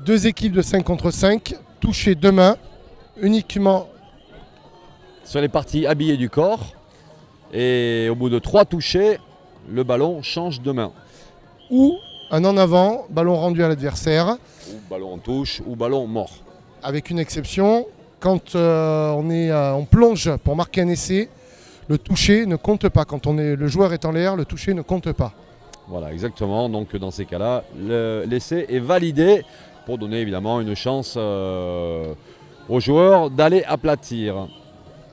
2 équipes de 5 contre 5, toucher 2 mains, uniquement sur les parties habillées du corps. Et au bout de 3 touchés, le ballon change de main. Ou un en avant, ballon rendu à l'adversaire. Ou ballon en touche, ou ballon mort. Avec une exception, quand on plonge pour marquer un essai, le toucher ne compte pas. Quand le joueur est en l'air, le toucher ne compte pas. Voilà, exactement. Donc dans ces cas-là, l'essai est validé pour donner évidemment une chance aux joueurs d'aller aplatir.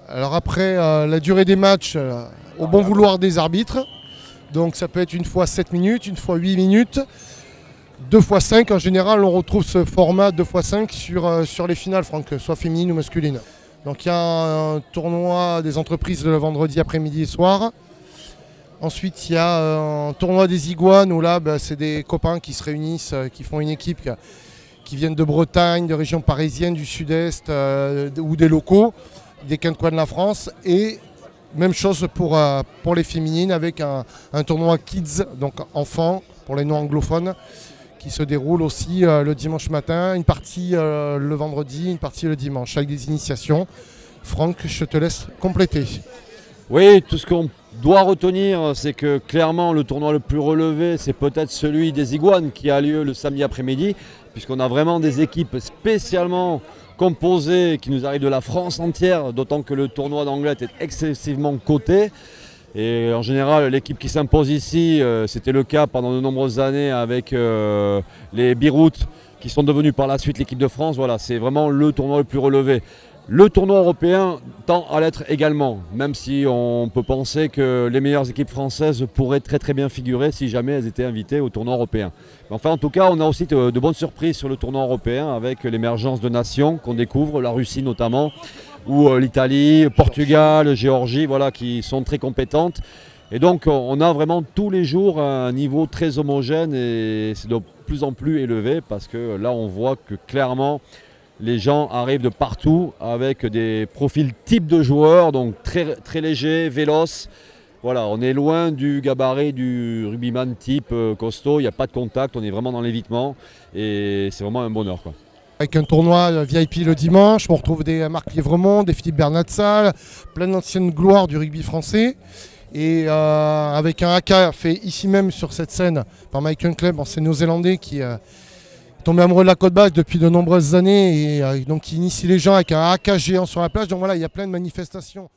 Alors après, la durée des matchs, au bon vouloir des arbitres. Donc ça peut être une fois 7 minutes, une fois 8 minutes, 2 fois 5. En général, on retrouve ce format 2 fois 5 sur les finales, Franck, soit féminines ou masculines. Donc il y a un tournoi des entreprises le vendredi après-midi et soir. Ensuite, il y a un tournoi des iguanes où là, c'est des copains qui se réunissent, qui font une équipe qui viennent de Bretagne, de régions parisiennes, du sud-est ou des locaux, des coins de la France. Et même chose pour les féminines avec un tournoi kids, donc enfants pour les non-anglophones, qui se déroule aussi le dimanche matin, une partie le vendredi, une partie le dimanche, avec des initiations. Franck, je te laisse compléter. Oui, tout ce qu'on doit retenir, c'est que clairement le tournoi le plus relevé, c'est peut-être celui des iguanes qui a lieu le samedi après-midi, puisqu'on a vraiment des équipes spécialement composées qui nous arrivent de la France entière, d'autant que le tournoi d'Anglet est excessivement coté. Et en général, l'équipe qui s'impose ici, c'était le cas pendant de nombreuses années avec les Beyrouth, qui sont devenus par la suite l'équipe de France. Voilà, c'est vraiment le tournoi le plus relevé. Le tournoi européen tend à l'être également, même si on peut penser que les meilleures équipes françaises pourraient très bien figurer si jamais elles étaient invitées au tournoi européen. Mais enfin, en tout cas, on a aussi de bonnes surprises sur le tournoi européen avec l'émergence de nations qu'on découvre, la Russie notamment, ou l'Italie, Portugal, Géorgie, voilà, qui sont très compétentes. Et donc, on a vraiment tous les jours un niveau très homogène et c'est de plus en plus élevé parce que là, on voit que clairement, les gens arrivent de partout avec des profils types de joueurs, donc très légers, véloces. Voilà, on est loin du gabarit du rugbyman type costaud, il n'y a pas de contact, on est vraiment dans l'évitement et c'est vraiment un bonheur, quoi. Avec un tournoi VIP le dimanche, on retrouve des Marc Lièvremont, des Philippe Bernatsal, plein d'anciennes gloires du rugby français. Et avec un haka fait ici même sur cette scène par Mike Club, c'est néo-zélandais qui tombé amoureux de la côte basque depuis de nombreuses années et donc qui initie les gens avec un haka géant sur la plage. Donc voilà, il y a plein de manifestations.